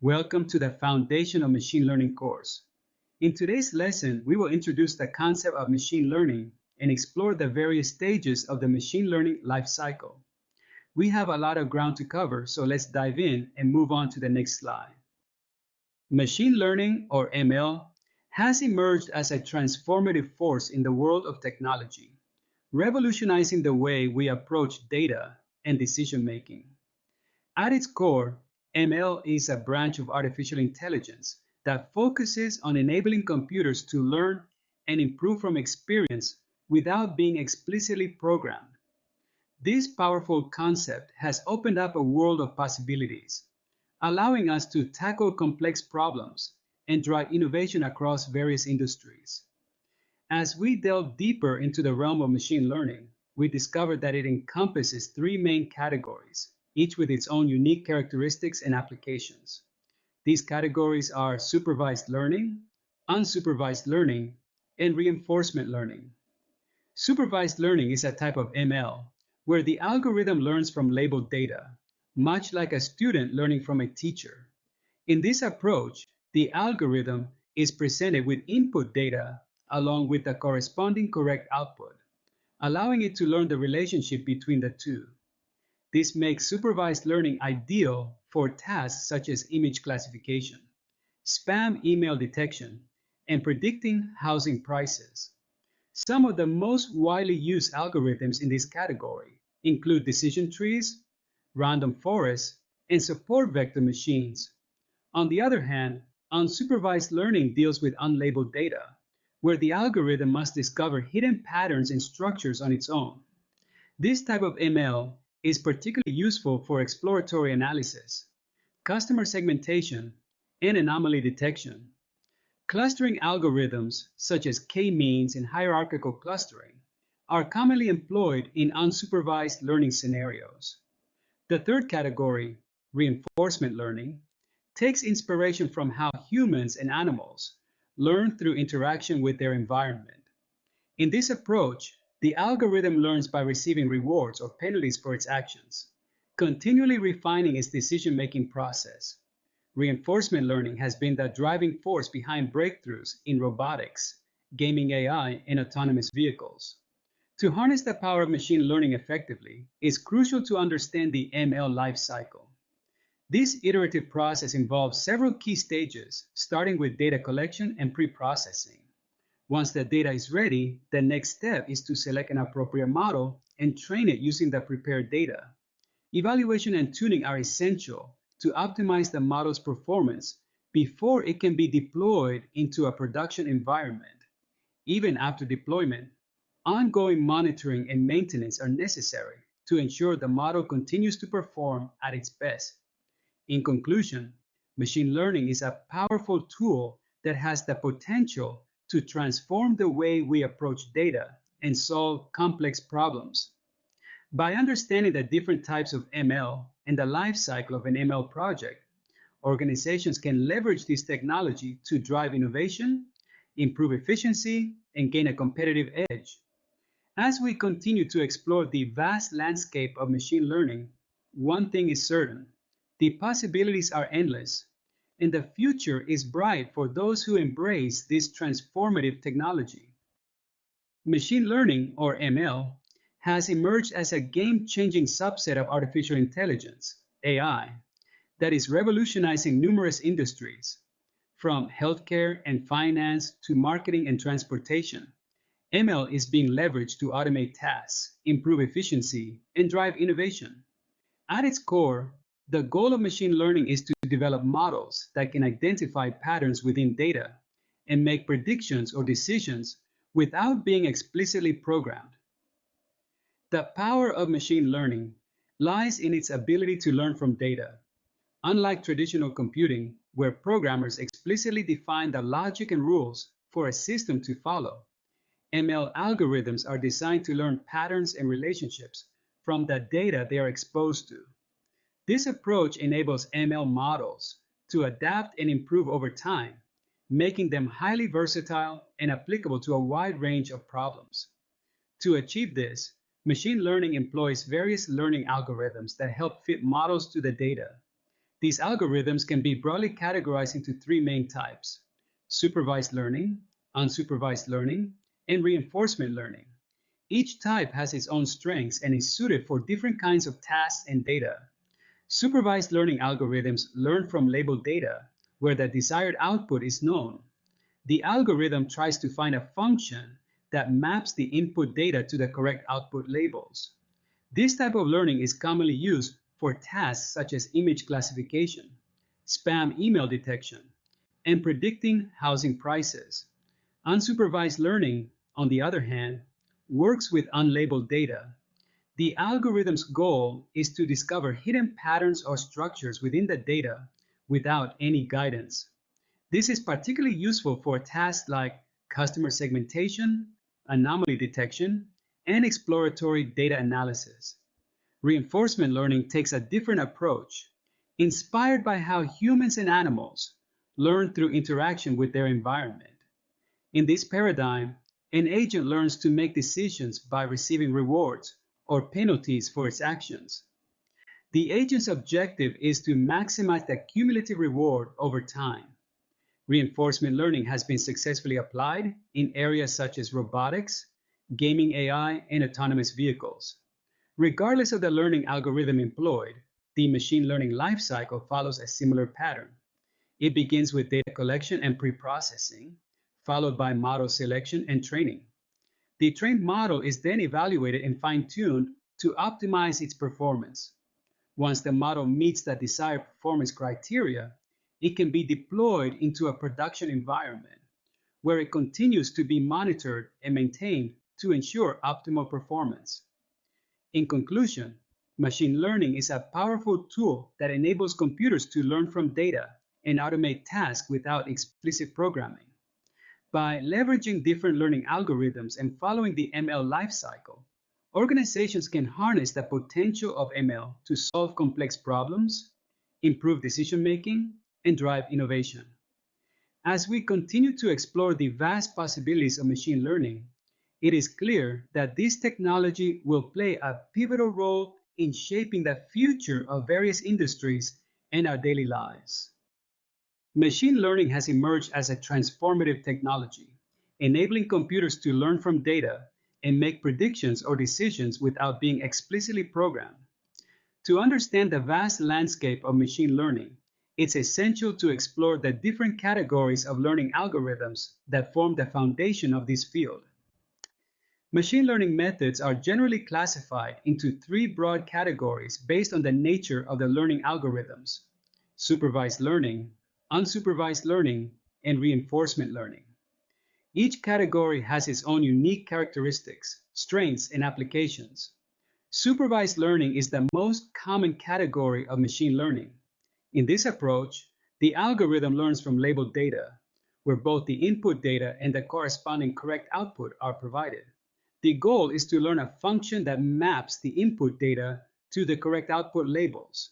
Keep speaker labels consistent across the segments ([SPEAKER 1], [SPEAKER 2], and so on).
[SPEAKER 1] Welcome to the Foundation of Machine Learning course. In today's lesson, we will introduce the concept of machine learning and explore the various stages of the machine learning life cycle. We have a lot of ground to cover, so let's dive in and move on to the next slide. Machine learning, or ML, has emerged as a transformative force in the world of technology, revolutionizing the way we approach data and decision making. At its core, ML is a branch of artificial intelligence that focuses on enabling computers to learn and improve from experience without being explicitly programmed. This powerful concept has opened up a world of possibilities, allowing us to tackle complex problems and drive innovation across various industries. As we delve deeper into the realm of machine learning, we discovered that it encompasses three main categories, each with its own unique characteristics and applications. These categories are supervised learning, unsupervised learning, and reinforcement learning. Supervised learning is a type of ML where the algorithm learns from labeled data, much like a student learning from a teacher. In this approach, the algorithm is presented with input data along with the corresponding correct output, allowing it to learn the relationship between the two. This makes supervised learning ideal for tasks such as image classification, spam email detection, and predicting housing prices. Some of the most widely used algorithms in this category include decision trees, random forests, and support vector machines. On the other hand, unsupervised learning deals with unlabeled data, where the algorithm must discover hidden patterns and structures on its own. This type of ML is particularly useful for exploratory analysis, customer segmentation, and anomaly detection. Clustering algorithms, such as k-means and hierarchical clustering, are commonly employed in unsupervised learning scenarios. The third category, reinforcement learning, takes inspiration from how humans and animals learn through interaction with their environment. In this approach, the algorithm learns by receiving rewards or penalties for its actions, continually refining its decision-making process. Reinforcement learning has been the driving force behind breakthroughs in robotics, gaming AI, and autonomous vehicles. To harness the power of machine learning effectively, it's crucial to understand the ML lifecycle. This iterative process involves several key stages, starting with data collection and pre-processing. Once the data is ready, the next step is to select an appropriate model and train it using the prepared data. Evaluation and tuning are essential to optimize the model's performance before it can be deployed into a production environment. Even after deployment, ongoing monitoring and maintenance are necessary to ensure the model continues to perform at its best. In conclusion, machine learning is a powerful tool that has the potential to transform the way we approach data and solve complex problems. By understanding the different types of ML and the life cycle of an ML project, organizations can leverage this technology to drive innovation, improve efficiency, and gain a competitive edge. As we continue to explore the vast landscape of machine learning, one thing is certain: the possibilities are endless, and the future is bright for those who embrace this transformative technology. Machine learning, or ML, has emerged as a game-changing subset of artificial intelligence, AI, that is revolutionizing numerous industries, from healthcare and finance to marketing and transportation. ML is being leveraged to automate tasks, improve efficiency, and drive innovation. At its core, the goal of machine learning is to develop models that can identify patterns within data and make predictions or decisions without being explicitly programmed. The power of machine learning lies in its ability to learn from data. Unlike traditional computing, where programmers explicitly define the logic and rules for a system to follow, ML algorithms are designed to learn patterns and relationships from the data they are exposed to. This approach enables ML models to adapt and improve over time, making them highly versatile and applicable to a wide range of problems. To achieve this, machine learning employs various learning algorithms that help fit models to the data. These algorithms can be broadly categorized into three main types: supervised learning, unsupervised learning, and reinforcement learning. Each type has its own strengths and is suited for different kinds of tasks and data. Supervised learning algorithms learn from labeled data where the desired output is known. The algorithm tries to find a function that maps the input data to the correct output labels. This type of learning is commonly used for tasks such as image classification, spam email detection, and predicting housing prices. Unsupervised learning, on the other hand, works with unlabeled data. The algorithm's goal is to discover hidden patterns or structures within the data without any guidance. This is particularly useful for tasks like customer segmentation, anomaly detection, and exploratory data analysis. Reinforcement learning takes a different approach, inspired by how humans and animals learn through interaction with their environment. In this paradigm, an agent learns to make decisions by receiving rewards or penalties for its actions. The agent's objective is to maximize the cumulative reward over time. Reinforcement learning has been successfully applied in areas such as robotics, gaming AI, and autonomous vehicles. Regardless of the learning algorithm employed, the machine learning lifecycle follows a similar pattern. It begins with data collection and pre-processing, followed by model selection and training. The trained model is then evaluated and fine-tuned to optimize its performance. Once the model meets the desired performance criteria, it can be deployed into a production environment, where it continues to be monitored and maintained to ensure optimal performance. In conclusion, machine learning is a powerful tool that enables computers to learn from data and automate tasks without explicit programming. By leveraging different learning algorithms and following the ML lifecycle, organizations can harness the potential of ML to solve complex problems, improve decision-making, and drive innovation. As we continue to explore the vast possibilities of machine learning, it is clear that this technology will play a pivotal role in shaping the future of various industries and our daily lives. Machine learning has emerged as a transformative technology, enabling computers to learn from data and make predictions or decisions without being explicitly programmed. To understand the vast landscape of machine learning, it's essential to explore the different categories of learning algorithms that form the foundation of this field. Machine learning methods are generally classified into three broad categories based on the nature of the learning algorithms: supervised learning, unsupervised learning, and reinforcement learning. Each category has its own unique characteristics, strengths, and applications. Supervised learning is the most common category of machine learning. In this approach, the algorithm learns from labeled data, where both the input data and the corresponding correct output are provided. The goal is to learn a function that maps the input data to the correct output labels.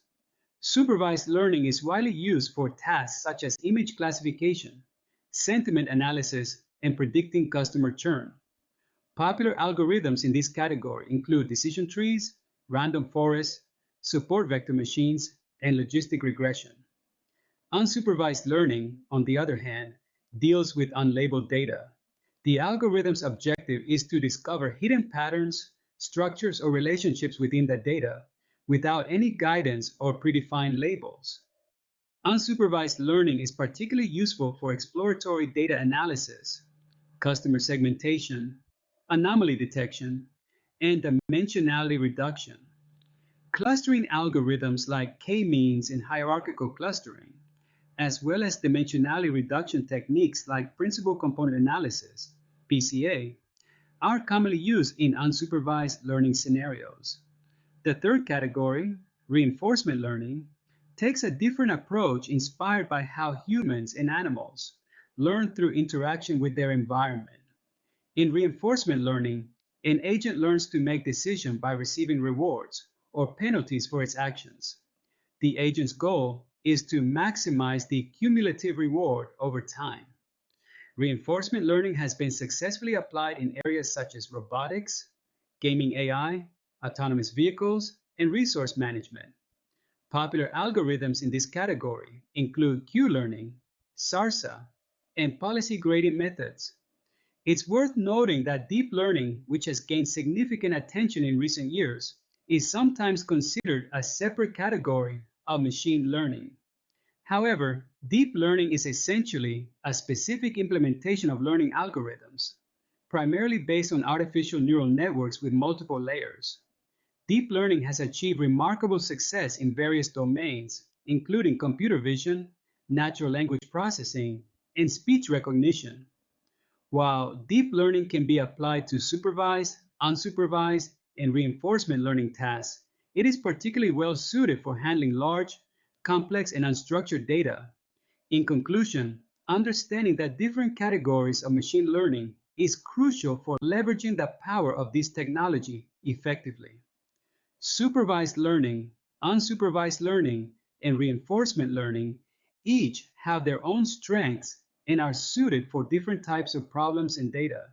[SPEAKER 1] Supervised learning is widely used for tasks such as image classification, sentiment analysis, and predicting customer churn. Popular algorithms in this category include decision trees, random forests, support vector machines, and logistic regression. Unsupervised learning, on the other hand, deals with unlabeled data. The algorithm's objective is to discover hidden patterns, structures, or relationships within the data without any guidance or predefined labels. Unsupervised learning is particularly useful for exploratory data analysis, customer segmentation, anomaly detection, and dimensionality reduction. Clustering algorithms like k-means and hierarchical clustering, as well as dimensionality reduction techniques like principal component analysis, PCA, are commonly used in unsupervised learning scenarios. The third category, reinforcement learning, takes a different approach inspired by how humans and animals learn through interaction with their environment. In reinforcement learning, an agent learns to make decisions by receiving rewards or penalties for its actions. The agent's goal is to maximize the cumulative reward over time. Reinforcement learning has been successfully applied in areas such as robotics, gaming AI, autonomous vehicles, and resource management. Popular algorithms in this category include Q-learning, SARSA, and policy gradient methods. It's worth noting that deep learning, which has gained significant attention in recent years, is sometimes considered a separate category of machine learning. However, deep learning is essentially a specific implementation of learning algorithms, primarily based on artificial neural networks with multiple layers. Deep learning has achieved remarkable success in various domains, including computer vision, natural language processing, and speech recognition. While deep learning can be applied to supervised, unsupervised, and reinforcement learning tasks, it is particularly well suited for handling large, complex, and unstructured data. In conclusion, understanding the different categories of machine learning is crucial for leveraging the power of this technology effectively. Supervised learning, unsupervised learning, and reinforcement learning each have their own strengths and are suited for different types of problems and data.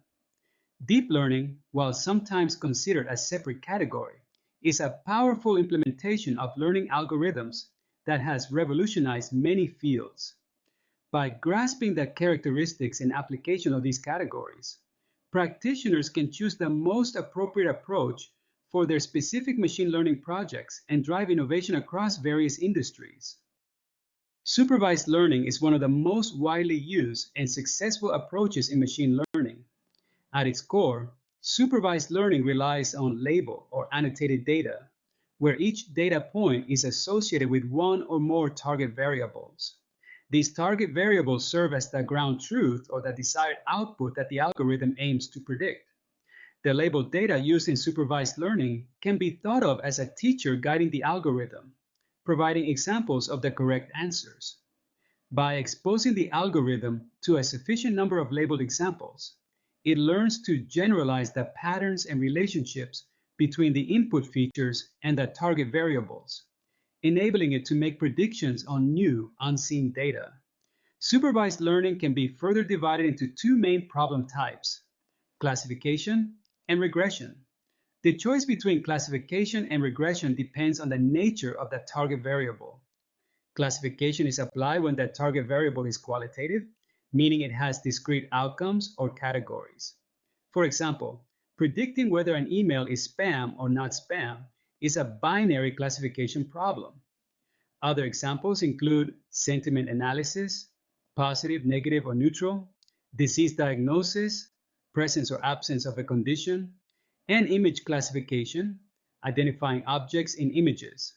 [SPEAKER 1] Deep learning, while sometimes considered a separate category, is a powerful implementation of learning algorithms that has revolutionized many fields. By grasping the characteristics and application of these categories, practitioners can choose the most appropriate approach for their specific machine learning projects and drive innovation across various industries. Supervised learning is one of the most widely used and successful approaches in machine learning. At its core, supervised learning relies on labeled or annotated data, where each data point is associated with one or more target variables. These target variables serve as the ground truth or the desired output that the algorithm aims to predict. The labeled data used in supervised learning can be thought of as a teacher guiding the algorithm, providing examples of the correct answers. By exposing the algorithm to a sufficient number of labeled examples, it learns to generalize the patterns and relationships between the input features and the target variables, enabling it to make predictions on new, unseen data. Supervised learning can be further divided into two main problem types: classification and regression. The choice between classification and regression depends on the nature of the target variable. Classification is applied when the target variable is qualitative, meaning it has discrete outcomes or categories. For example, predicting whether an email is spam or not spam is a binary classification problem. Other examples include sentiment analysis, positive, negative, or neutral, disease diagnosis, presence or absence of a condition, and image classification, identifying objects in images.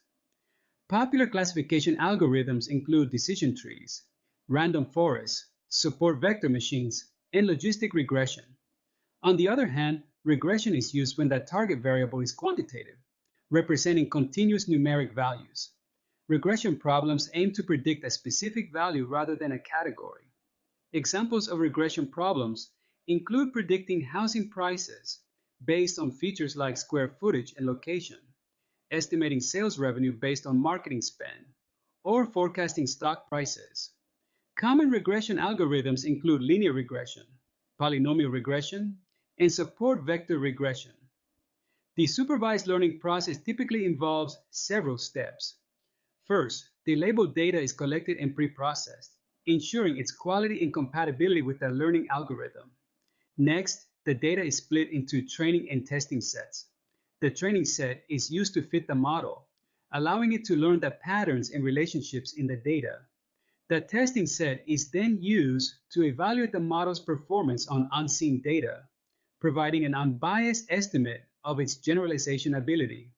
[SPEAKER 1] Popular classification algorithms include decision trees, random forests, support vector machines, and logistic regression. On the other hand, regression is used when the target variable is quantitative, representing continuous numeric values. Regression problems aim to predict a specific value rather than a category. Examples of regression problems include predicting housing prices based on features like square footage and location, estimating sales revenue based on marketing spend, or forecasting stock prices. Common regression algorithms include linear regression, polynomial regression, and support vector regression. The supervised learning process typically involves several steps. First, the labeled data is collected and pre-processed, ensuring its quality and compatibility with the learning algorithm. Next, the data is split into training and testing sets. The training set is used to fit the model, allowing it to learn the patterns and relationships in the data. The testing set is then used to evaluate the model's performance on unseen data, providing an unbiased estimate of its generalization ability.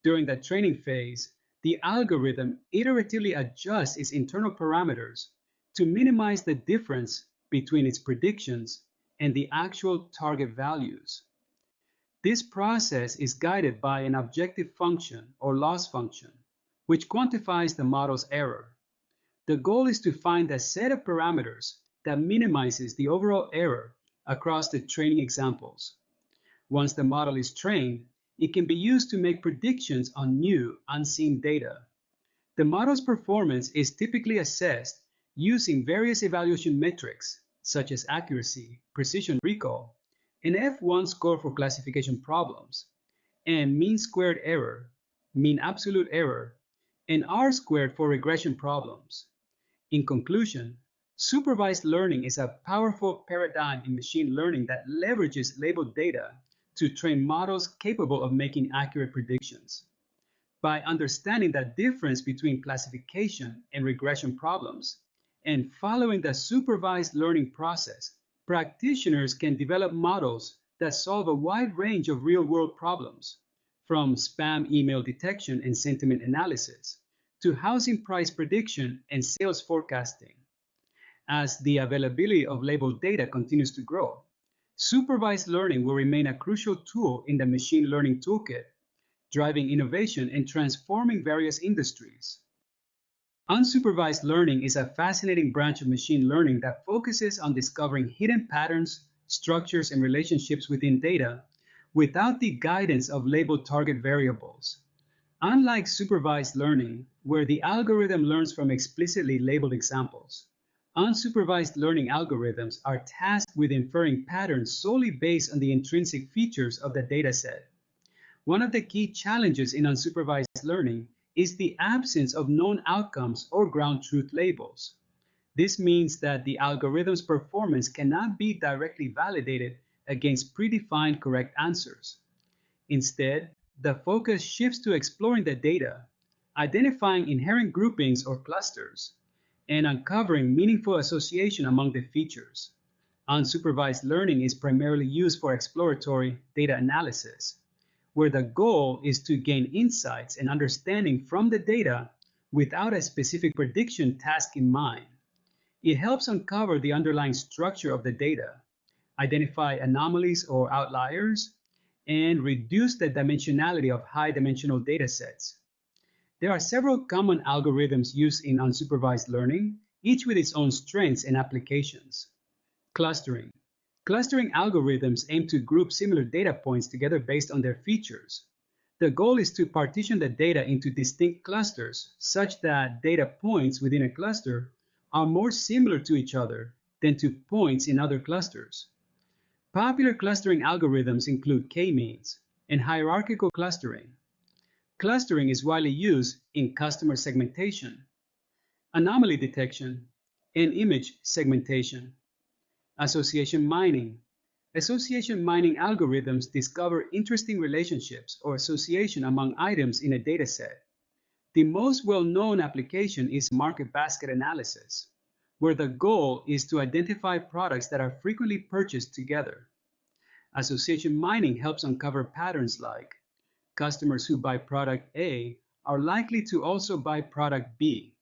[SPEAKER 1] During the training phase, the algorithm iteratively adjusts its internal parameters to minimize the difference between its predictions and the actual target values. This process is guided by an objective function or loss function, which quantifies the model's error. The goal is to find a set of parameters that minimizes the overall error across the training examples. Once the model is trained, it can be used to make predictions on new, unseen data. The model's performance is typically assessed using various evaluation metrics, such as accuracy, precision recall, an F1 score for classification problems, and mean squared error, mean absolute error, and R squared for regression problems. In conclusion, supervised learning is a powerful paradigm in machine learning that leverages labeled data to train models capable of making accurate predictions. By understanding the difference between classification and regression problems and following the supervised learning process, practitioners can develop models that solve a wide range of real-world problems, from spam email detection and sentiment analysis to housing price prediction and sales forecasting. As the availability of labeled data continues to grow, supervised learning will remain a crucial tool in the machine learning toolkit, driving innovation and transforming various industries. Unsupervised learning is a fascinating branch of machine learning that focuses on discovering hidden patterns, structures, and relationships within data without the guidance of labeled target variables. Unlike supervised learning, where the algorithm learns from explicitly labeled examples, unsupervised learning algorithms are tasked with inferring patterns solely based on the intrinsic features of the dataset. One of the key challenges in unsupervised learning is the absence of known outcomes or ground truth labels. This means that the algorithm's performance cannot be directly validated against predefined correct answers. Instead, the focus shifts to exploring the data, identifying inherent groupings or clusters, and uncovering meaningful association among the features. Unsupervised learning is primarily used for exploratory data analysis, where the goal is to gain insights and understanding from the data without a specific prediction task in mind. It helps uncover the underlying structure of the data, identify anomalies or outliers, and reduce the dimensionality of high-dimensional datasets. There are several common algorithms used in unsupervised learning, each with its own strengths and applications. Clustering. Clustering algorithms aim to group similar data points together based on their features. The goal is to partition the data into distinct clusters such that data points within a cluster are more similar to each other than to points in other clusters. Popular clustering algorithms include k-means and hierarchical clustering. Clustering is widely used in customer segmentation, anomaly detection, and image segmentation. Association mining. Association mining algorithms discover interesting relationships or association among items in a dataset. The most well-known application is market basket analysis, where the goal is to identify products that are frequently purchased together. Association mining helps uncover patterns like customers who buy product A are likely to also buy product B.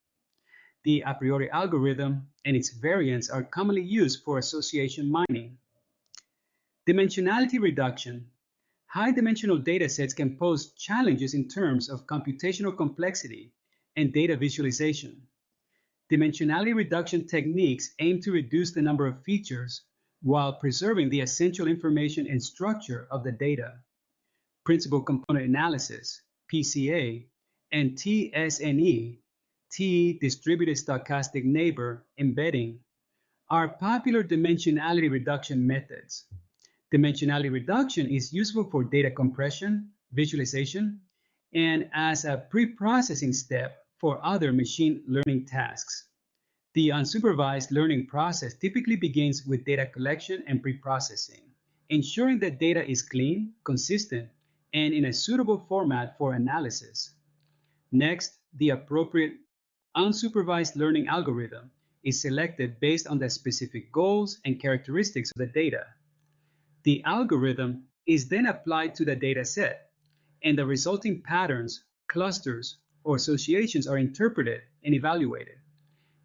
[SPEAKER 1] The a priori algorithm and its variants are commonly used for association mining. Dimensionality reduction. High-dimensional datasets can pose challenges in terms of computational complexity and data visualization. Dimensionality reduction techniques aim to reduce the number of features while preserving the essential information and structure of the data. Principal component analysis, PCA, and TSNE, T distributed stochastic neighbor embedding, are popular dimensionality reduction methods. Dimensionality reduction is useful for data compression, visualization, and as a pre-processing step for other machine learning tasks. The unsupervised learning process typically begins with data collection and pre-processing, ensuring that data is clean, consistent, and in a suitable format for analysis. Next, the appropriate unsupervised learning algorithm is selected based on the specific goals and characteristics of the data. The algorithm is then applied to the data set, and the resulting patterns, clusters, or associations are interpreted and evaluated.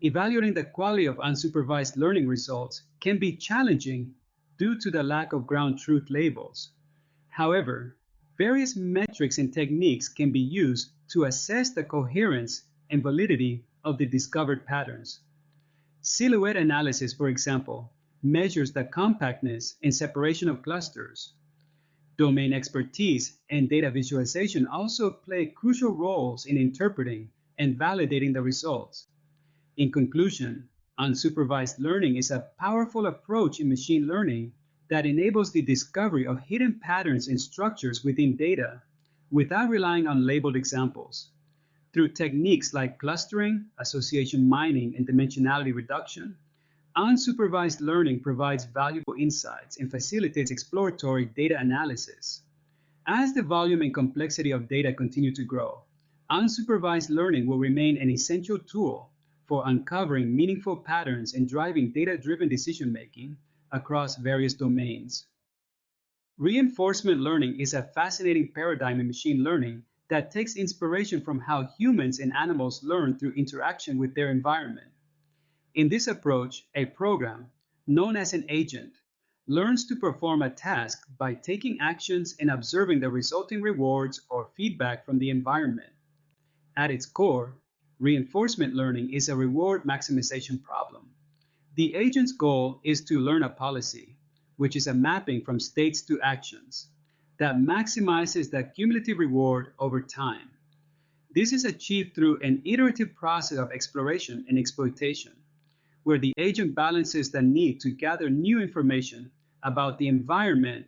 [SPEAKER 1] Evaluating the quality of unsupervised learning results can be challenging due to the lack of ground truth labels. However, various metrics and techniques can be used to assess the coherence and validity of the discovered patterns. Silhouette analysis, for example, measures the compactness and separation of clusters. Domain expertise and data visualization also play crucial roles in interpreting and validating the results. In conclusion, unsupervised learning is a powerful approach in machine learning that enables the discovery of hidden patterns and structures within data without relying on labeled examples. Through techniques like clustering, association mining, and dimensionality reduction, unsupervised learning provides valuable insights and facilitates exploratory data analysis. As the volume and complexity of data continue to grow, unsupervised learning will remain an essential tool for uncovering meaningful patterns and driving data-driven decision-making across various domains. Reinforcement learning is a fascinating paradigm in machine learning that takes inspiration from how humans and animals learn through interaction with their environment. In this approach, a program, known as an agent, learns to perform a task by taking actions and observing the resulting rewards or feedback from the environment. At its core, reinforcement learning is a reward maximization problem. The agent's goal is to learn a policy, which is a mapping from states to actions, that maximizes the cumulative reward over time. This is achieved through an iterative process of exploration and exploitation, where the agent balances the need to gather new information about the environment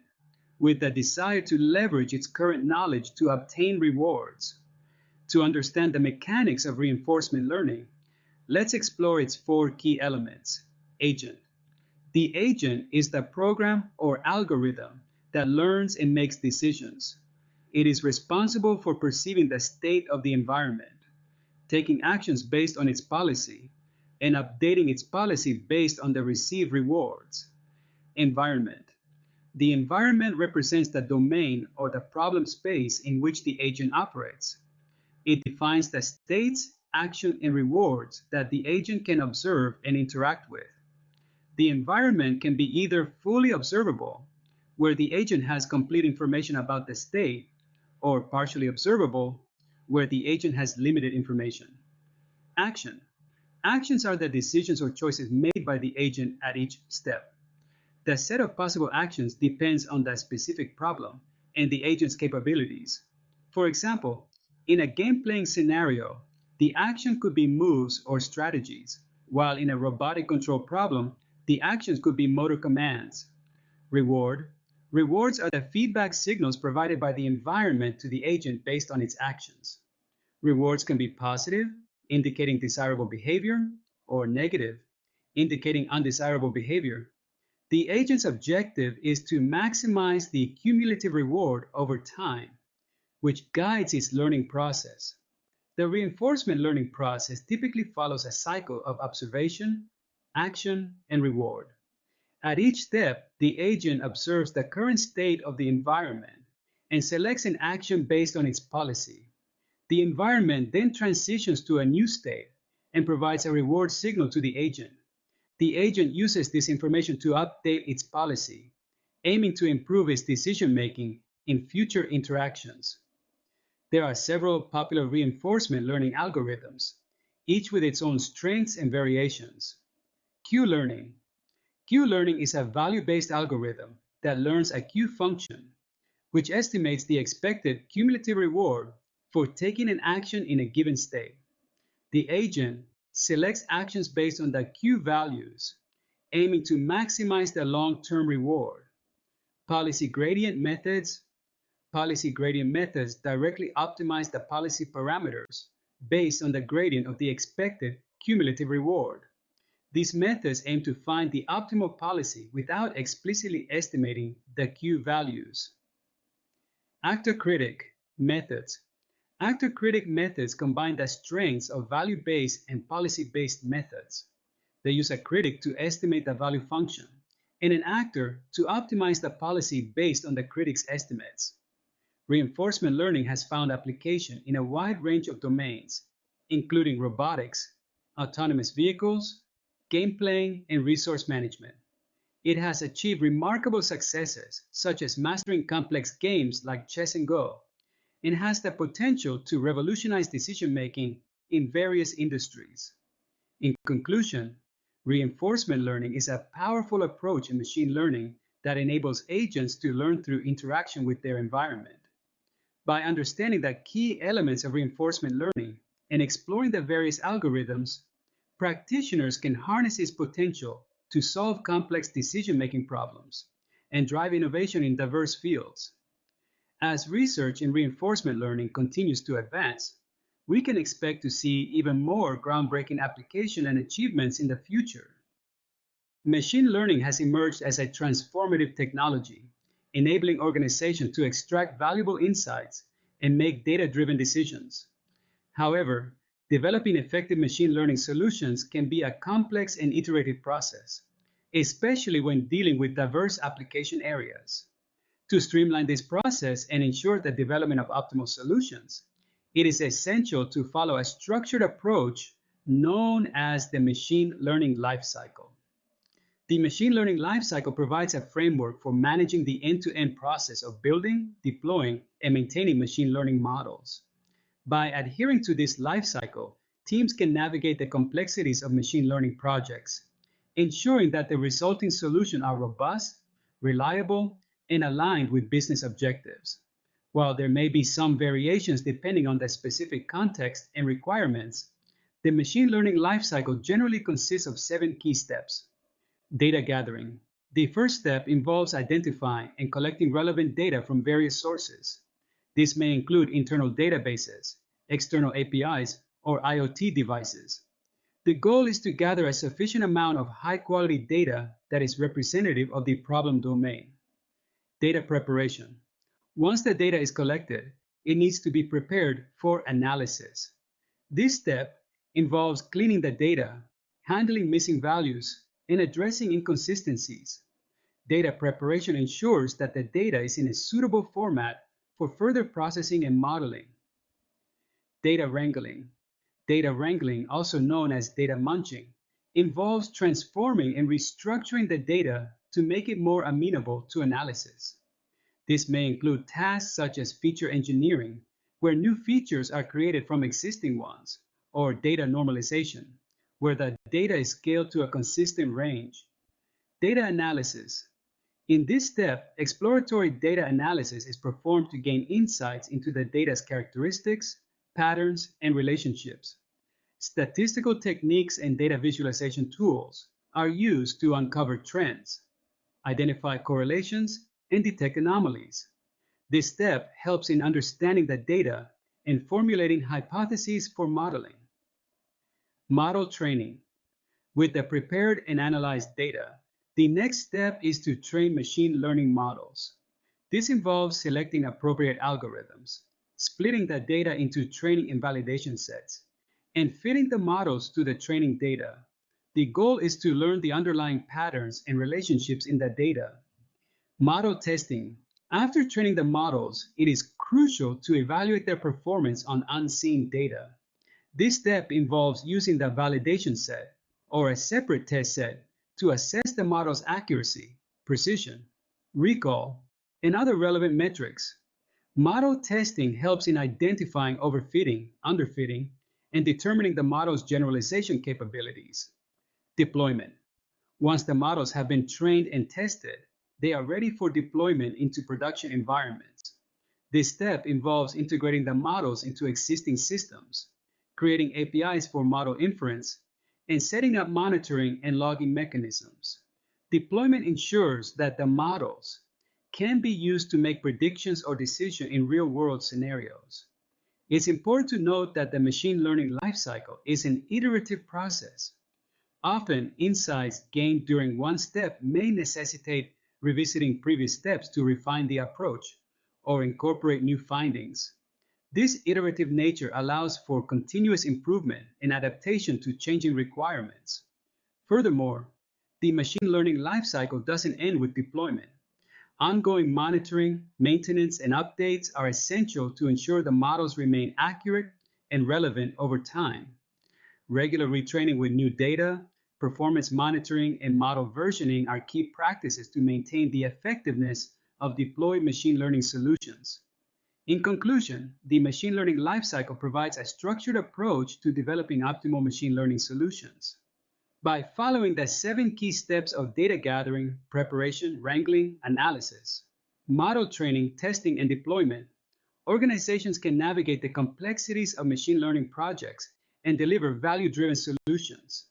[SPEAKER 1] with the desire to leverage its current knowledge to obtain rewards. To understand the mechanics of reinforcement learning, let's explore its four key elements. Agent. The agent is the program or algorithm that learns and makes decisions. It is responsible for perceiving the state of the environment, taking actions based on its policy, and updating its policy based on the received rewards. Environment. The environment represents the domain or the problem space in which the agent operates. It defines the states, action, and rewards that the agent can observe and interact with. The environment can be either fully observable, where the agent has complete information about the state, or partially observable, where the agent has limited information. Action. Actions are the decisions or choices made by the agent at each step. The set of possible actions depends on the specific problem and the agent's capabilities. For example, in a game-playing scenario, the action could be moves or strategies, while in a robotic control problem, the actions could be motor commands. Reward. Rewards are the feedback signals provided by the environment to the agent based on its actions. Rewards can be positive, indicating desirable behavior, or negative, indicating undesirable behavior. The agent's objective is to maximize the cumulative reward over time, which guides its learning process. The reinforcement learning process typically follows a cycle of observation, action, and reward. At each step, the agent observes the current state of the environment and selects an action based on its policy. The environment then transitions to a new state and provides a reward signal to the agent. The agent uses this information to update its policy, aiming to improve its decision-making in future interactions. There are several popular reinforcement learning algorithms, each with its own strengths and variations. Q-learning. Q-learning is a value-based algorithm that learns a Q function, which estimates the expected cumulative reward for taking an action in a given state. The agent selects actions based on the Q values, aiming to maximize the long-term reward. Policy gradient methods. Policy gradient methods directly optimize the policy parameters based on the gradient of the expected cumulative reward. These methods aim to find the optimal policy without explicitly estimating the Q values. Actor-critic methods. Actor-critic methods combine the strengths of value-based and policy-based methods. They use a critic to estimate the value function, and an actor to optimize the policy based on the critic's estimates. Reinforcement learning has found application in a wide range of domains, including robotics, autonomous vehicles, game playing, and resource management. It has achieved remarkable successes, such as mastering complex games like chess and Go, and has the potential to revolutionize decision-making in various industries. In conclusion, reinforcement learning is a powerful approach in machine learning that enables agents to learn through interaction with their environment. By understanding the key elements of reinforcement learning and exploring the various algorithms, practitioners can harness its potential to solve complex decision-making problems and drive innovation in diverse fields. As research in reinforcement learning continues to advance, we can expect to see even more groundbreaking applications and achievements in the future. Machine learning has emerged as a transformative technology, enabling organizations to extract valuable insights and make data-driven decisions. However, developing effective machine learning solutions can be a complex and iterative process, especially when dealing with diverse application areas. To streamline this process and ensure the development of optimal solutions, it is essential to follow a structured approach known as the machine learning lifecycle. The machine learning lifecycle provides a framework for managing the end-to-end process of building, deploying, and maintaining machine learning models. By adhering to this lifecycle, teams can navigate the complexities of machine learning projects, ensuring that the resulting solutions are robust, reliable, and aligned with business objectives. While there may be some variations depending on the specific context and requirements, the machine learning lifecycle generally consists of 7 key steps. Data gathering. The first step involves identifying and collecting relevant data from various sources. This may include internal databases, external APIs, or IoT devices. The goal is to gather a sufficient amount of high-quality data that is representative of the problem domain. Data preparation. Once the data is collected, it needs to be prepared for analysis. This step involves cleaning the data, handling missing values, and addressing inconsistencies. Data preparation ensures that the data is in a suitable format for further processing and modeling. Data wrangling. Data wrangling, also known as data munching, involves transforming and restructuring the data to make it more amenable to analysis. This may include tasks such as feature engineering, where new features are created from existing ones, or data normalization, where the data is scaled to a consistent range. Data analysis. In this step, exploratory data analysis is performed to gain insights into the data's characteristics, patterns, and relationships. Statistical techniques and data visualization tools are used to uncover trends, identify correlations, and detect anomalies. This step helps in understanding the data and formulating hypotheses for modeling. Model training. With the prepared and analyzed data, the next step is to train machine learning models. This involves selecting appropriate algorithms, splitting the data into training and validation sets, and fitting the models to the training data. The goal is to learn the underlying patterns and relationships in the data. Model testing. After training the models, it is crucial to evaluate their performance on unseen data. This step involves using the validation set, or a separate test set, to assess the model's accuracy, precision, recall, and other relevant metrics. Model testing helps in identifying overfitting, underfitting, and determining the model's generalization capabilities. Deployment. Once the models have been trained and tested, they are ready for deployment into production environments. This step involves integrating the models into existing systems, creating APIs for model inference, and setting up monitoring and logging mechanisms. Deployment ensures that the models can be used to make predictions or decisions in real-world scenarios. It's important to note that the machine learning lifecycle is an iterative process. Often, insights gained during one step may necessitate revisiting previous steps to refine the approach or incorporate new findings. This iterative nature allows for continuous improvement and adaptation to changing requirements. Furthermore, the machine learning lifecycle doesn't end with deployment. Ongoing monitoring, maintenance, and updates are essential to ensure the models remain accurate and relevant over time. Regular retraining with new data, performance monitoring, and model versioning are key practices to maintain the effectiveness of deployed machine learning solutions. In conclusion, the machine learning lifecycle provides a structured approach to developing optimal machine learning solutions. By following the 7 key steps of data gathering, preparation, wrangling, analysis, model training, testing, and deployment, organizations can navigate the complexities of machine learning projects and deliver value-driven solutions.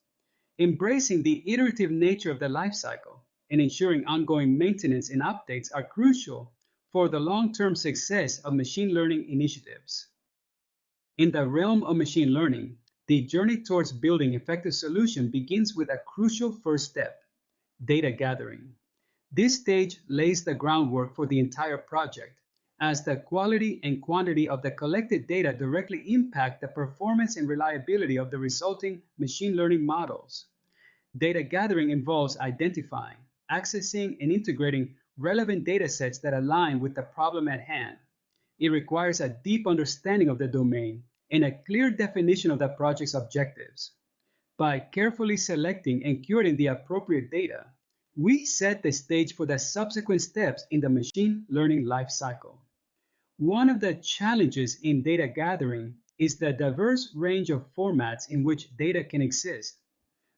[SPEAKER 1] Embracing the iterative nature of the lifecycle and ensuring ongoing maintenance and updates are crucial for the long-term success of machine learning initiatives. In the realm of machine learning, the journey towards building effective solutions begins with a crucial first step: data gathering. This stage lays the groundwork for the entire project, as the quality and quantity of the collected data directly impact the performance and reliability of the resulting machine learning models. Data gathering involves identifying, accessing, and integrating relevant data sets that align with the problem at hand. It requires a deep understanding of the domain and a clear definition of the project's objectives. By carefully selecting and curating the appropriate data, we set the stage for the subsequent steps in the machine learning lifecycle. One of the challenges in data gathering is the diverse range of formats in which data can exist,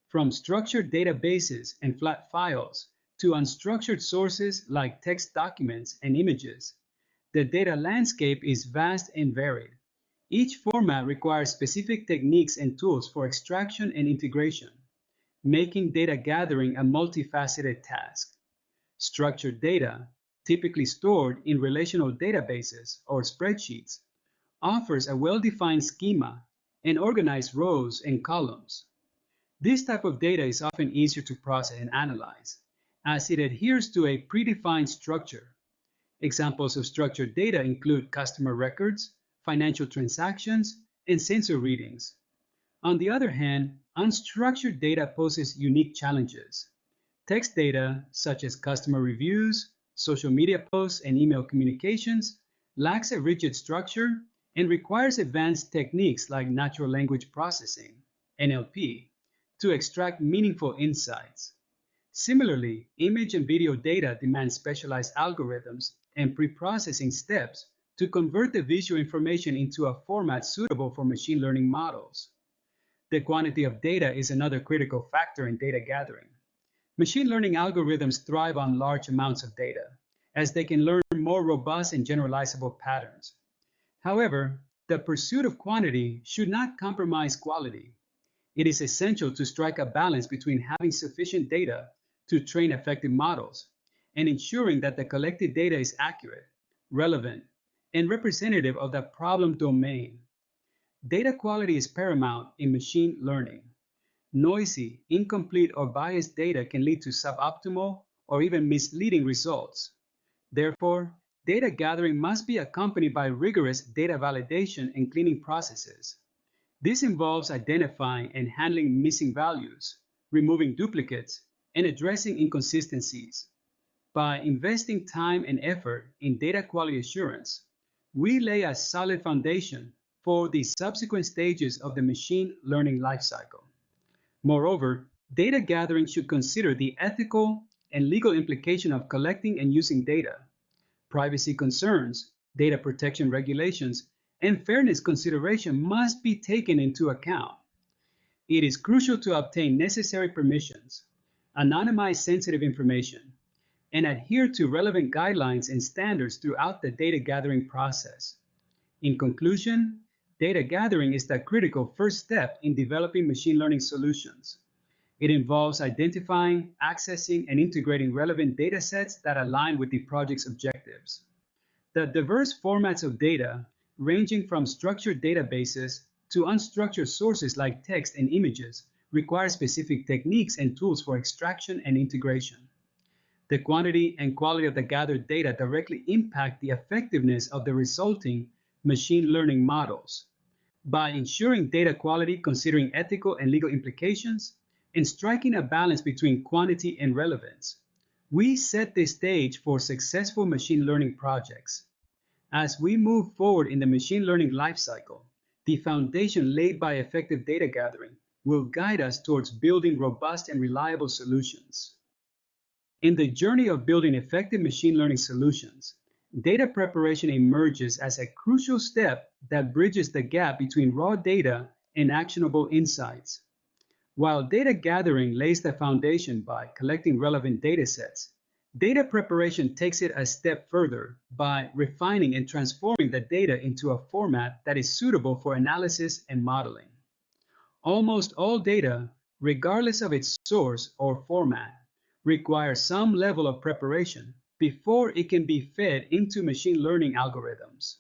[SPEAKER 1] from structured databases and flat files to unstructured sources like text documents and images. The data landscape is vast and varied. Each format requires specific techniques and tools for extraction and integration, making data gathering a multifaceted task. Structured data, typically stored in relational databases or spreadsheets, offers a well-defined schema and organized rows and columns. This type of data is often easier to process and analyze, as it adheres to a predefined structure. Examples of structured data include customer records, financial transactions, and sensor readings. On the other hand, unstructured data poses unique challenges. Text data, such as customer reviews, social media posts, and email communications, lacks a rigid structure and requires advanced techniques like natural language processing, NLP, to extract meaningful insights. Similarly, image and video data demand specialized algorithms and pre-processing steps to convert the visual information into a format suitable for machine learning models. The quantity of data is another critical factor in data gathering. Machine learning algorithms thrive on large amounts of data, as they can learn more robust and generalizable patterns. However, the pursuit of quantity should not compromise quality. It is essential to strike a balance between having sufficient data to train effective models and ensuring that the collected data is accurate, relevant, and representative of the problem domain. Data quality is paramount in machine learning. Noisy, incomplete, or biased data can lead to suboptimal or even misleading results. Therefore, data gathering must be accompanied by rigorous data validation and cleaning processes. This involves identifying and handling missing values, removing duplicates, and addressing inconsistencies. By investing time and effort in data quality assurance, we lay a solid foundation for the subsequent stages of the machine learning lifecycle. Moreover, data gathering should consider the ethical and legal implication of collecting and using data. Privacy concerns, data protection regulations, and fairness consideration must be taken into account. It is crucial to obtain necessary permissions, anonymize sensitive information, and adhere to relevant guidelines and standards throughout the data gathering process. In conclusion, data gathering is the critical first step in developing machine learning solutions. It involves identifying, accessing, and integrating relevant data sets that align with the project's objectives. The diverse formats of data, ranging from structured databases to unstructured sources like text and images, require specific techniques and tools for extraction and integration. The quantity and quality of the gathered data directly impact the effectiveness of the resulting machine learning models. By ensuring data quality, considering ethical and legal implications, and striking a balance between quantity and relevance, we set the stage for successful machine learning projects. As we move forward in the machine learning lifecycle, the foundation laid by effective data gathering will guide us towards building robust and reliable solutions. In the journey of building effective machine learning solutions, data preparation emerges as a crucial step that bridges the gap between raw data and actionable insights. While data gathering lays the foundation by collecting relevant data sets, data preparation takes it a step further by refining and transforming the data into a format that is suitable for analysis and modeling. Almost all data, regardless of its source or format, requires some level of preparation before it can be fed into machine learning algorithms.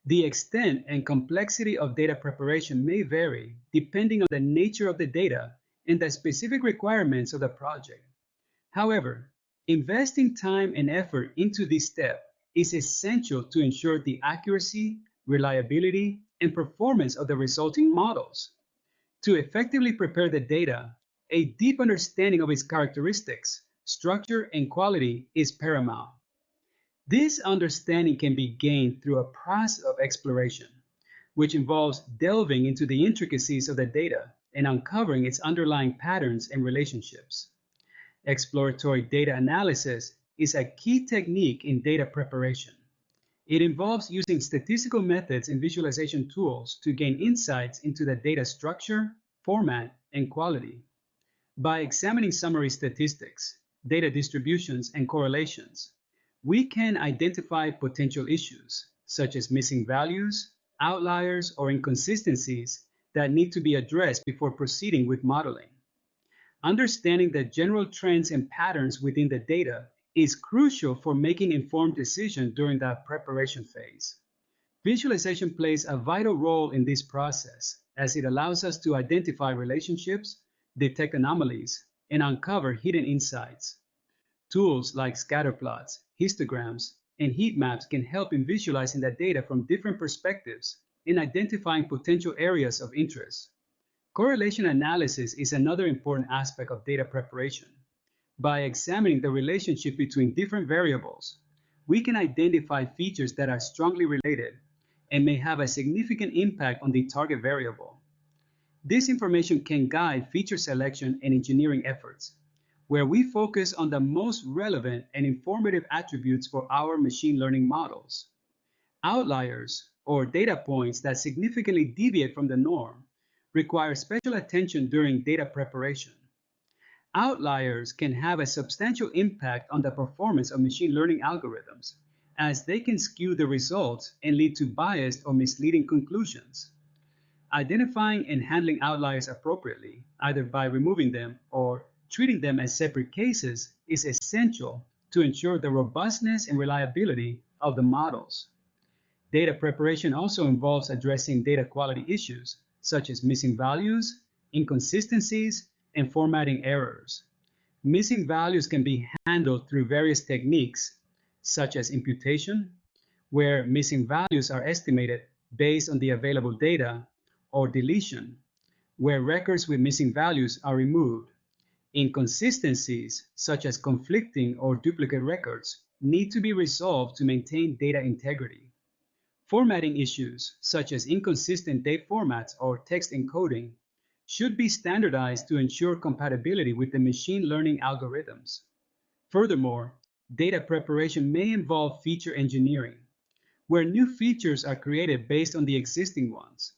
[SPEAKER 1] The extent and complexity of data preparation may vary depending on the nature of the data and the specific requirements of the project. However, investing time and effort into this step is essential to ensure the accuracy, reliability, and performance of the resulting models. To effectively prepare the data, a deep understanding of its characteristics, structure, and quality is paramount. This understanding can be gained through a process of exploration, which involves delving into the intricacies of the data and uncovering its underlying patterns and relationships. Exploratory data analysis is a key technique in data preparation. It involves using statistical methods and visualization tools to gain insights into the data structure, format, and quality. By examining summary statistics, data distributions, and correlations, we can identify potential issues, such as missing values, outliers, or inconsistencies that need to be addressed before proceeding with modeling. Understanding the general trends and patterns within the data is crucial for making informed decisions during the preparation phase. Visualization plays a vital role in this process as it allows us to identify relationships, detect anomalies, and uncover hidden insights. Tools like scatter plots, histograms, and heat maps can help in visualizing the data from different perspectives and identifying potential areas of interest. Correlation analysis is another important aspect of data preparation. By examining the relationship between different variables, we can identify features that are strongly related and may have a significant impact on the target variable. This information can guide feature selection and engineering efforts, where we focus on the most relevant and informative attributes for our machine learning models. Outliers, or data points that significantly deviate from the norm, require special attention during data preparation. Outliers can have a substantial impact on the performance of machine learning algorithms, as they can skew the results and lead to biased or misleading conclusions. Identifying and handling outliers appropriately, either by removing them or treating them as separate cases, is essential to ensure the robustness and reliability of the models. Data preparation also involves addressing data quality issues, such as missing values, inconsistencies, and formatting errors. Missing values can be handled through various techniques, such as imputation, where missing values are estimated based on the available data, or deletion, where records with missing values are removed. Inconsistencies, such as conflicting or duplicate records, need to be resolved to maintain data integrity. Formatting issues, such as inconsistent date formats or text encoding, should be standardized to ensure compatibility with the machine learning algorithms. Furthermore, data preparation may involve feature engineering, where new features are created based on the existing ones.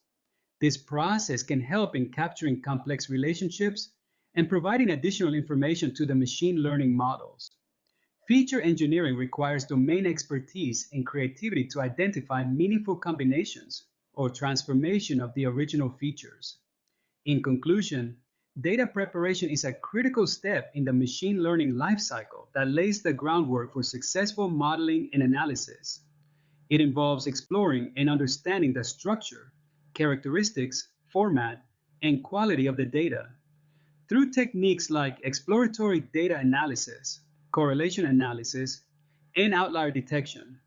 [SPEAKER 1] This process can help in capturing complex relationships and providing additional information to the machine learning models. Feature engineering requires domain expertise and creativity to identify meaningful combinations or transformation of the original features. In conclusion, data preparation is a critical step in the machine learning lifecycle that lays the groundwork for successful modeling and analysis. It involves exploring and understanding the structure, characteristics, format, and quality of the data. Through techniques like exploratory data analysis, correlation analysis, and outlier detection,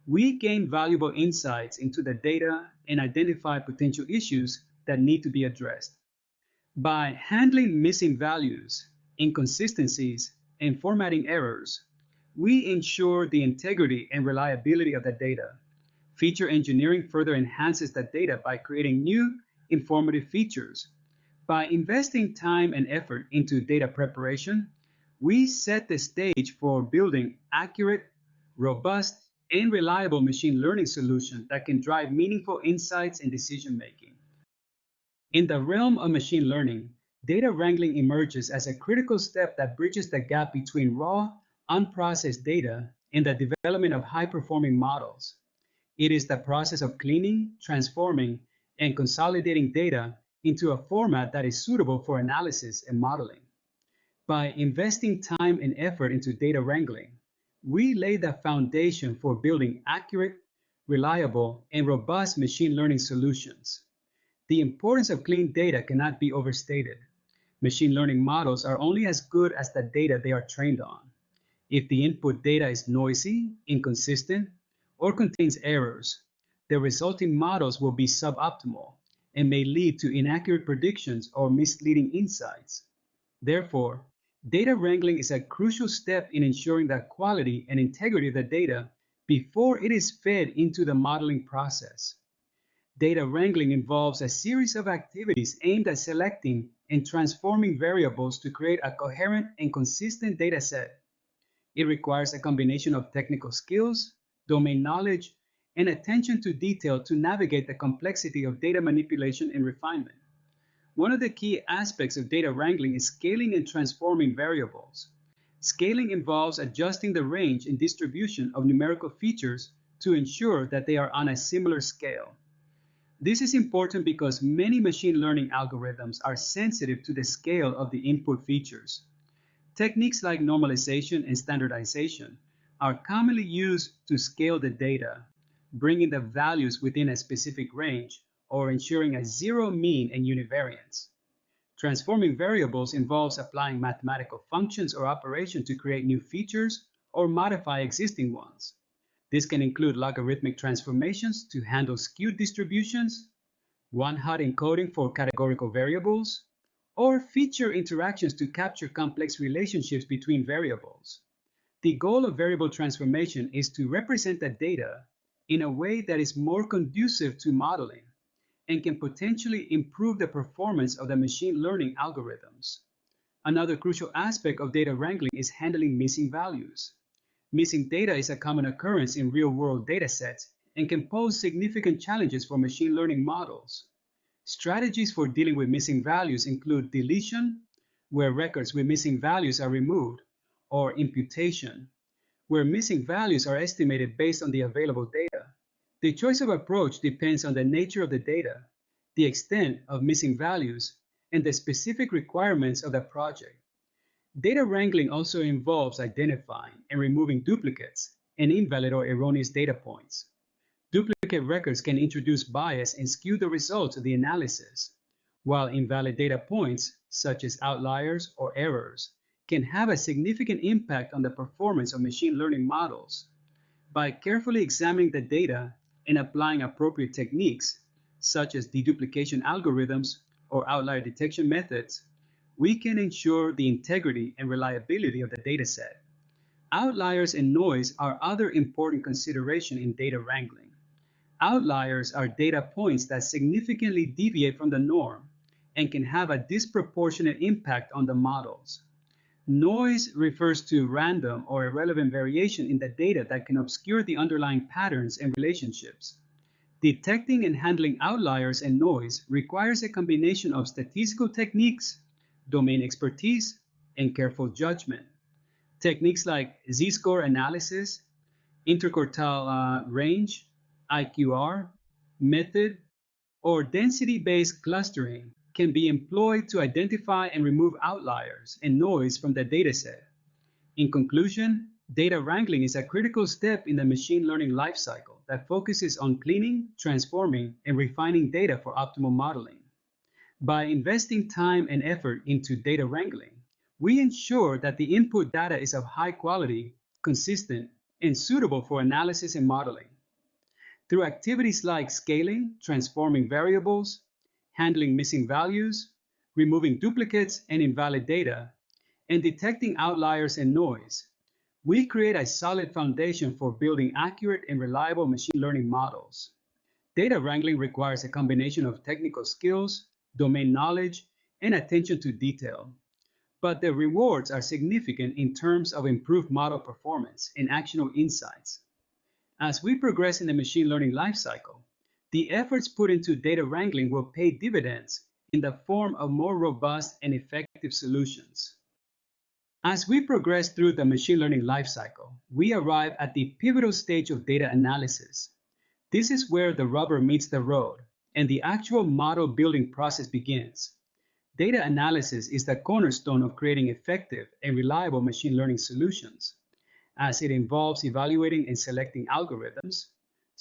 [SPEAKER 1] we gain valuable insights into the data and identify potential issues that need to be addressed. By handling missing values, inconsistencies, and formatting errors, we ensure the integrity and reliability of the data. Feature engineering further enhances the data by creating new, informative features. By investing time and effort into data preparation, we set the stage for building accurate, robust, and reliable machine learning solutions that can drive meaningful insights and decision making. In the realm of machine learning, data wrangling emerges as a critical step that bridges the gap between raw, unprocessed data and the development of high-performing models. It is the process of cleaning, transforming, and consolidating data into a format that is suitable for analysis and modeling. By investing time and effort into data wrangling, we lay the foundation for building accurate, reliable, and robust machine learning solutions. The importance of clean data cannot be overstated. Machine learning models are only as good as the data they are trained on. If the input data is noisy, inconsistent, or contains errors, the resulting models will be suboptimal and may lead to inaccurate predictions or misleading insights. Therefore, data wrangling is a crucial step in ensuring the quality and integrity of the data before it is fed into the modeling process. Data wrangling involves a series of activities aimed at selecting and transforming variables to create a coherent and consistent data set. It requires a combination of technical skills, domain knowledge, and attention to detail to navigate the complexity of data manipulation and refinement. One of the key aspects of data wrangling is scaling and transforming variables. Scaling involves adjusting the range and distribution of numerical features to ensure that they are on a similar scale. This is important because many machine learning algorithms are sensitive to the scale of the input features. Techniques like normalization and standardization are commonly used to scale the data, bringing the values within a specific range or ensuring a zero mean and univariance. Transforming variables involves applying mathematical functions or operations to create new features or modify existing ones. This can include logarithmic transformations to handle skewed distributions, one-hot encoding for categorical variables, or feature interactions to capture complex relationships between variables. The goal of variable transformation is to represent the data in a way that is more conducive to modeling and can potentially improve the performance of the machine learning algorithms. Another crucial aspect of data wrangling is handling missing values. Missing data is a common occurrence in real-world data sets and can pose significant challenges for machine learning models. Strategies for dealing with missing values include deletion, where records with missing values are removed, or imputation, where missing values are estimated based on the available data. The choice of approach depends on the nature of the data, the extent of missing values, and the specific requirements of the project. Data wrangling also involves identifying and removing duplicates and invalid or erroneous data points. Duplicate records can introduce bias and skew the results of the analysis, while invalid data points, such as outliers or errors, can have a significant impact on the performance of machine learning models. By carefully examining the data and applying appropriate techniques, such as deduplication algorithms or outlier detection methods, we can ensure the integrity and reliability of the dataset. Outliers and noise are other important considerations in data wrangling. Outliers are data points that significantly deviate from the norm and can have a disproportionate impact on the models. Noise refers to random or irrelevant variation in the data that can obscure the underlying patterns and relationships. Detecting and handling outliers and noise requires a combination of statistical techniques, domain expertise, and careful judgment. Techniques like z-score analysis, interquartile range, IQR, method, or density-based clustering can be employed to identify and remove outliers and noise from the dataset. In conclusion, data wrangling is a critical step in the machine learning lifecycle that focuses on cleaning, transforming, and refining data for optimal modeling. By investing time and effort into data wrangling, we ensure that the input data is of high quality, consistent, and suitable for analysis and modeling. Through activities like scaling, transforming variables, handling missing values, removing duplicates and invalid data, and detecting outliers and noise, we create a solid foundation for building accurate and reliable machine learning models. Data wrangling requires a combination of technical skills, domain knowledge, and attention to detail. But the rewards are significant in terms of improved model performance and actionable insights. As we progress in the machine learning lifecycle, the efforts put into data wrangling will pay dividends in the form of more robust and effective solutions. As we progress through the machine learning lifecycle, we arrive at the pivotal stage of data analysis. This is where the rubber meets the road and the actual model building process begins. Data analysis is the cornerstone of creating effective and reliable machine learning solutions, as it involves evaluating and selecting algorithms,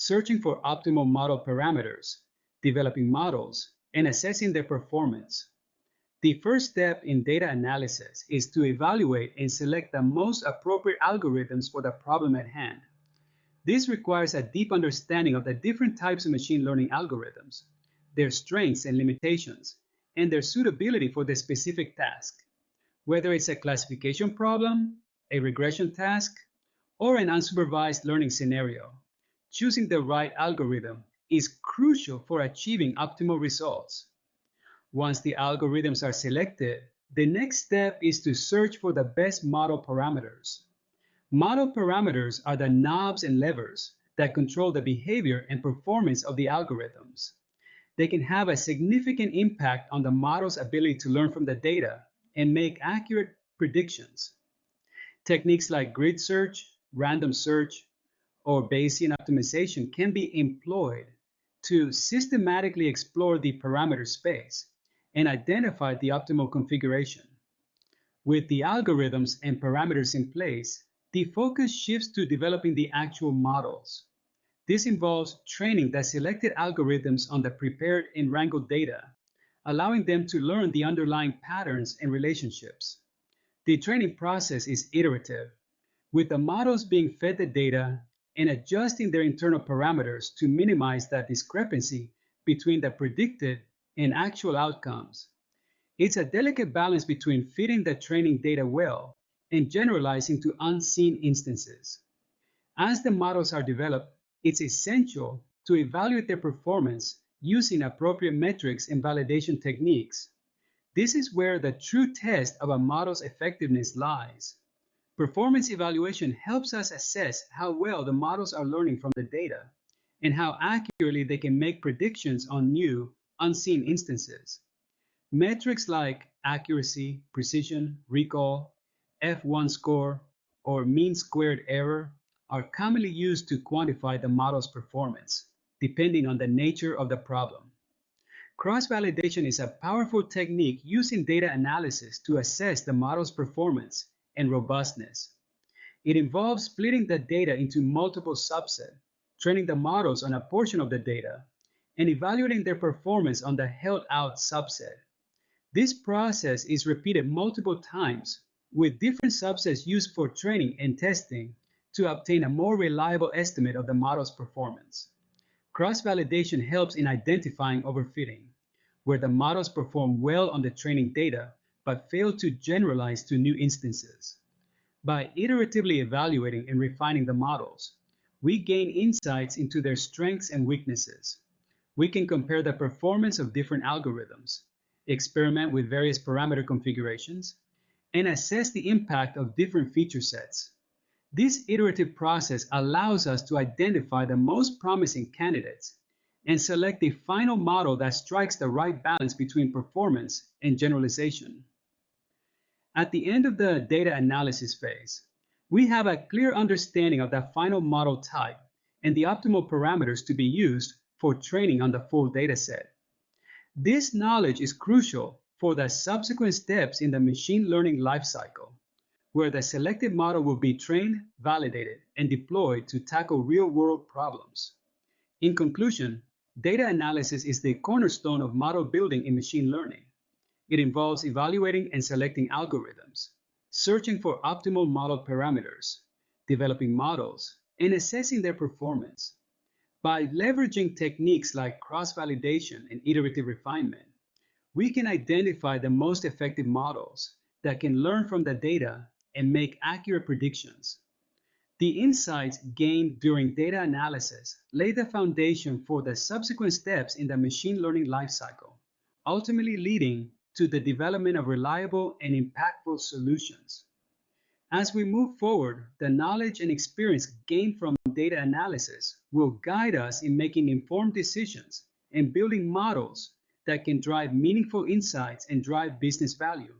[SPEAKER 1] searching for optimal model parameters, developing models, and assessing their performance. The first step in data analysis is to evaluate and select the most appropriate algorithms for the problem at hand. This requires a deep understanding of the different types of machine learning algorithms, their strengths and limitations, and their suitability for the specific task. Whether it's a classification problem, a regression task, or an unsupervised learning scenario, choosing the right algorithm is crucial for achieving optimal results. Once the algorithms are selected, the next step is to search for the best model parameters. Model parameters are the knobs and levers that control the behavior and performance of the algorithms. They can have a significant impact on the model's ability to learn from the data and make accurate predictions. Techniques like grid search, random search, or Bayesian optimization can be employed to systematically explore the parameter space and identify the optimal configuration. With the algorithms and parameters in place, the focus shifts to developing the actual models. This involves training the selected algorithms on the prepared and wrangled data, allowing them to learn the underlying patterns and relationships. The training process is iterative, with the models being fed the data and adjusting their internal parameters to minimize that discrepancy between the predicted and actual outcomes. It's a delicate balance between fitting the training data well and generalizing to unseen instances. As the models are developed, it's essential to evaluate their performance using appropriate metrics and validation techniques. This is where the true test of a model's effectiveness lies. Performance evaluation helps us assess how well the models are learning from the data and how accurately they can make predictions on new, unseen instances. Metrics like accuracy, precision, recall, F1 score, or mean squared error are commonly used to quantify the model's performance, depending on the nature of the problem. Cross-validation is a powerful technique used in data analysis to assess the model's performance and robustness. It involves splitting the data into multiple subsets, training the models on a portion of the data, and evaluating their performance on the held-out subset. This process is repeated multiple times, with different subsets used for training and testing to obtain a more reliable estimate of the model's performance. Cross-validation helps in identifying overfitting, where the models perform well on the training data but fail to generalize to new instances. By iteratively evaluating and refining the models, we gain insights into their strengths and weaknesses. We can compare the performance of different algorithms, experiment with various parameter configurations, and assess the impact of different feature sets. This iterative process allows us to identify the most promising candidates and select the final model that strikes the right balance between performance and generalization. At the end of the data analysis phase, we have a clear understanding of the final model type and the optimal parameters to be used for training on the full dataset. This knowledge is crucial for the subsequent steps in the machine learning lifecycle, where the selected model will be trained, validated, and deployed to tackle real-world problems. In conclusion, data analysis is the cornerstone of model building in machine learning. It involves evaluating and selecting algorithms, searching for optimal model parameters, developing models, and assessing their performance. By leveraging techniques like cross-validation and iterative refinement, we can identify the most effective models that can learn from the data and make accurate predictions. The insights gained during data analysis lay the foundation for the subsequent steps in the machine learning lifecycle, ultimately leading to the development of reliable and impactful solutions. As we move forward, the knowledge and experience gained from data analysis will guide us in making informed decisions and building models that can drive meaningful insights and drive business value.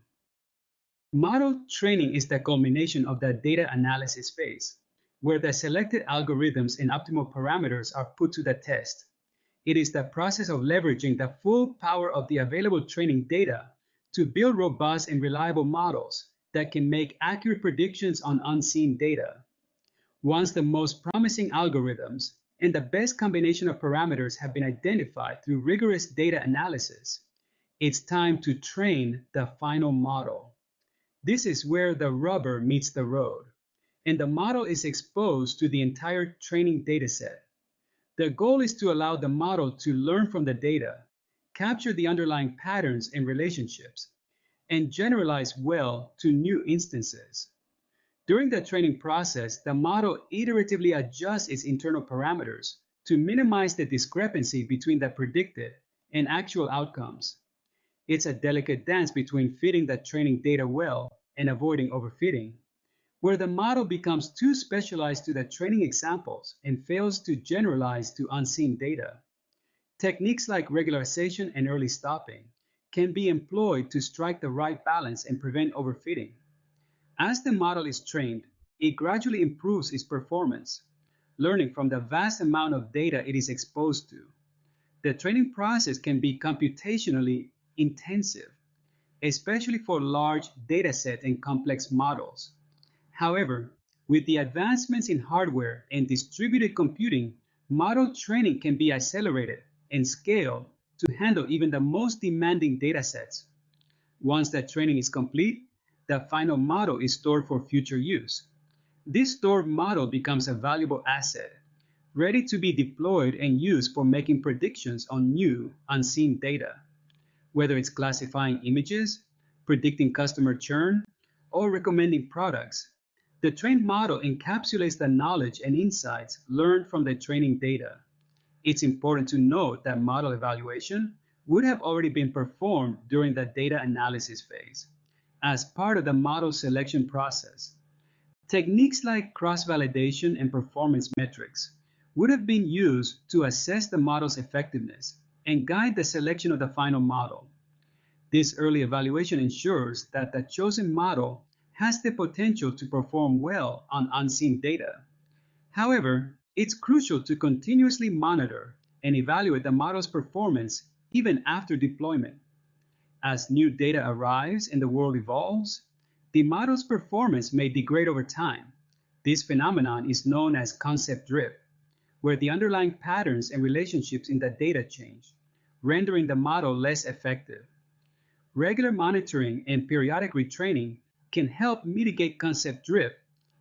[SPEAKER 1] Model training is the culmination of the data analysis phase, where the selected algorithms and optimal parameters are put to the test. It is the process of leveraging the full power of the available training data to build robust and reliable models that can make accurate predictions on unseen data. Once the most promising algorithms and the best combination of parameters have been identified through rigorous data analysis. It's time to train the final model. This is where the rubber meets the road, and the model is exposed to the entire training dataset. The goal is to allow the model to learn from the data, capture the underlying patterns and relationships, and generalize well to new instances. During the training process, the model iteratively adjusts its internal parameters to minimize the discrepancy between the predicted and actual outcomes. It's a delicate dance between fitting the training data well and avoiding overfitting, where the model becomes too specialized to the training examples and fails to generalize to unseen data. Techniques like regularization and early stopping can be employed to strike the right balance and prevent overfitting. As the model is trained, it gradually improves its performance, learning from the vast amount of data it is exposed to. The training process can be computationally intensive, especially for large datasets and complex models. However, with the advancements in hardware and distributed computing, model training can be accelerated and scaled to handle even the most demanding datasets. Once that training is complete, the final model is stored for future use. This stored model becomes a valuable asset, ready to be deployed and used for making predictions on new, unseen data. Whether it's classifying images, predicting customer churn, or recommending products, the trained model encapsulates the knowledge and insights learned from the training data. It's important to note that model evaluation would have already been performed during the data analysis phase, as part of the model selection process. Techniques like cross-validation and performance metrics would have been used to assess the model's effectiveness and guide the selection of the final model. This early evaluation ensures that the chosen model has the potential to perform well on unseen data. However, it's crucial to continuously monitor and evaluate the model's performance even after deployment. As new data arrives and the world evolves, the model's performance may degrade over time. This phenomenon is known as concept drift, where the underlying patterns and relationships in the data change, rendering the model less effective. Regular monitoring and periodic retraining can help mitigate concept drift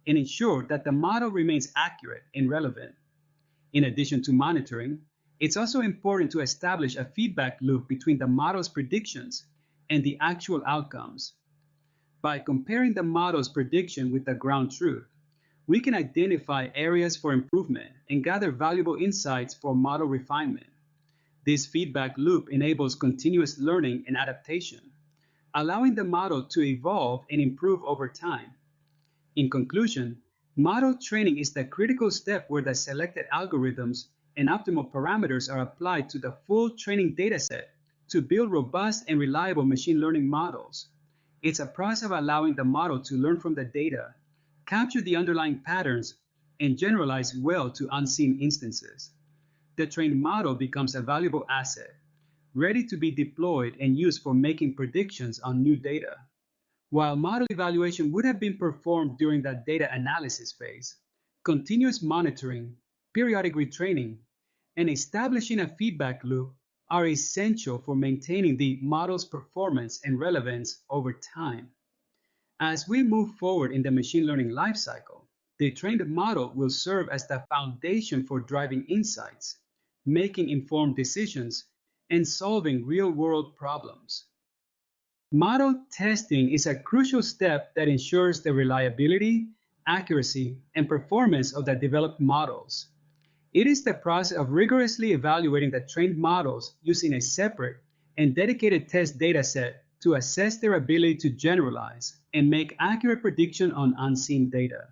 [SPEAKER 1] and ensure that the model remains accurate and relevant. In addition to monitoring, it's also important to establish a feedback loop between the model's predictions and the actual outcomes. By comparing the model's prediction with the ground truth, we can identify areas for improvement and gather valuable insights for model refinement. This feedback loop enables continuous learning and adaptation, allowing the model to evolve and improve over time. In conclusion, model training is the critical step where the selected algorithms and optimal parameters are applied to the full training dataset to build robust and reliable machine learning models. It's a process of allowing the model to learn from the data, capture the underlying patterns, and generalize well to unseen instances. The trained model becomes a valuable asset, ready to be deployed and used for making predictions on new data. While model evaluation would have been performed during the data analysis phase, continuous monitoring, periodic retraining, and establishing a feedback loop are essential for maintaining the model's performance and relevance over time. As we move forward in the machine learning lifecycle, the trained model will serve as the foundation for driving insights, making informed decisions, and solving real-world problems. Model testing is a crucial step that ensures the reliability, accuracy, and performance of the developed models. It is the process of rigorously evaluating the trained models using a separate and dedicated test dataset to assess their ability to generalize and make accurate predictions on unseen data.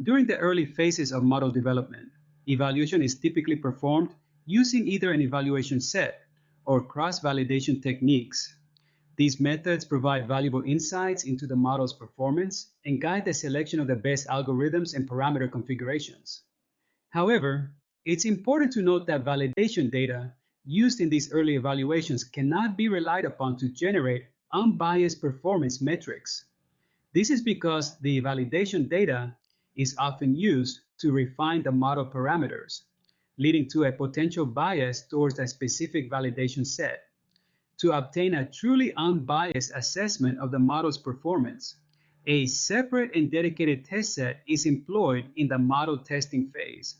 [SPEAKER 1] During the early phases of model development, evaluation is typically performed using either an evaluation set or cross-validation techniques. These methods provide valuable insights into the model's performance and guide the selection of the best algorithms and parameter configurations. However, it's important to note that validation data used in these early evaluations cannot be relied upon to generate unbiased performance metrics. This is because the validation data is often used to refine the model parameters, leading to a potential bias towards a specific validation set. To obtain a truly unbiased assessment of the model's performance, a separate and dedicated test set is employed in the model testing phase.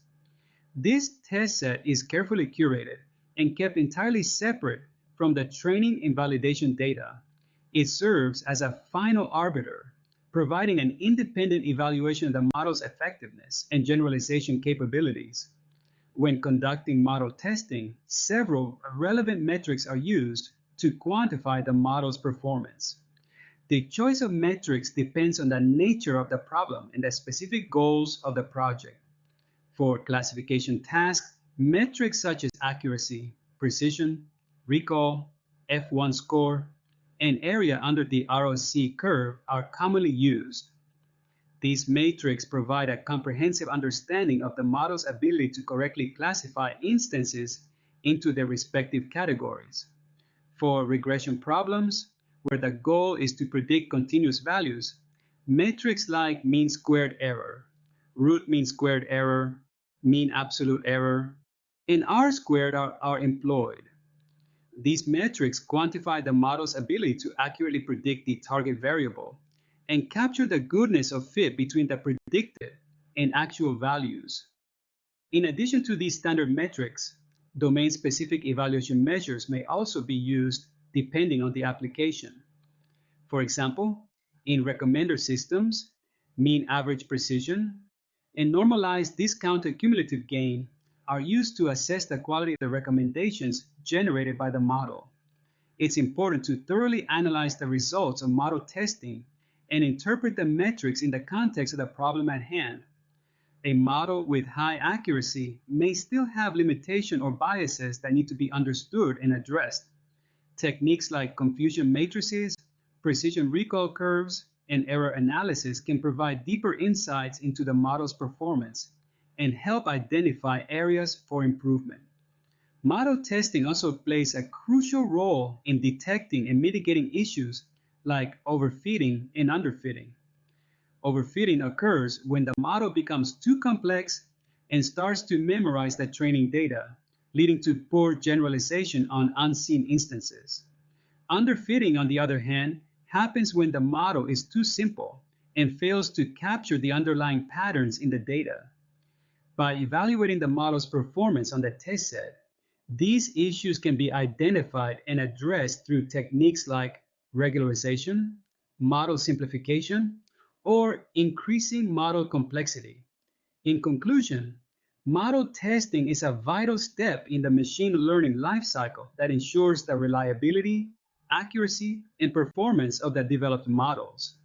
[SPEAKER 1] This test set is carefully curated and kept entirely separate from the training and validation data. It serves as a final arbiter, providing an independent evaluation of the model's effectiveness and generalization capabilities. When conducting model testing, several relevant metrics are used to quantify the model's performance. The choice of metrics depends on the nature of the problem and the specific goals of the project. For classification tasks, metrics such as accuracy, precision, recall, F1 score, and area under the ROC curve are commonly used. These metrics provide a comprehensive understanding of the model's ability to correctly classify instances into their respective categories. For regression problems, where the goal is to predict continuous values, metrics like mean squared error, root mean squared error, mean absolute error, and R squared are employed. These metrics quantify the model's ability to accurately predict the target variable and capture the goodness of fit between the predicted and actual values. In addition to these standard metrics, domain-specific evaluation measures may also be used depending on the application. For example, in recommender systems, mean average precision and normalized discounted cumulative gain are used to assess the quality of the recommendations generated by the model. It's important to thoroughly analyze the results of model testing and interpret the metrics in the context of the problem at hand. A model with high accuracy may still have limitations or biases that need to be understood and addressed. Techniques like confusion matrices, precision recall curves, and error analysis can provide deeper insights into the model's performance and help identify areas for improvement. Model testing also plays a crucial role in detecting and mitigating issues like overfitting and underfitting. Overfitting occurs when the model becomes too complex and starts to memorize the training data, leading to poor generalization on unseen instances. Underfitting, on the other hand, happens when the model is too simple and fails to capture the underlying patterns in the data. By evaluating the model's performance on the test set, these issues can be identified and addressed through techniques like regularization, model simplification, or increasing model complexity. In conclusion, model testing is a vital step in the machine learning lifecycle that ensures the reliability, accuracy, and performance of the developed models.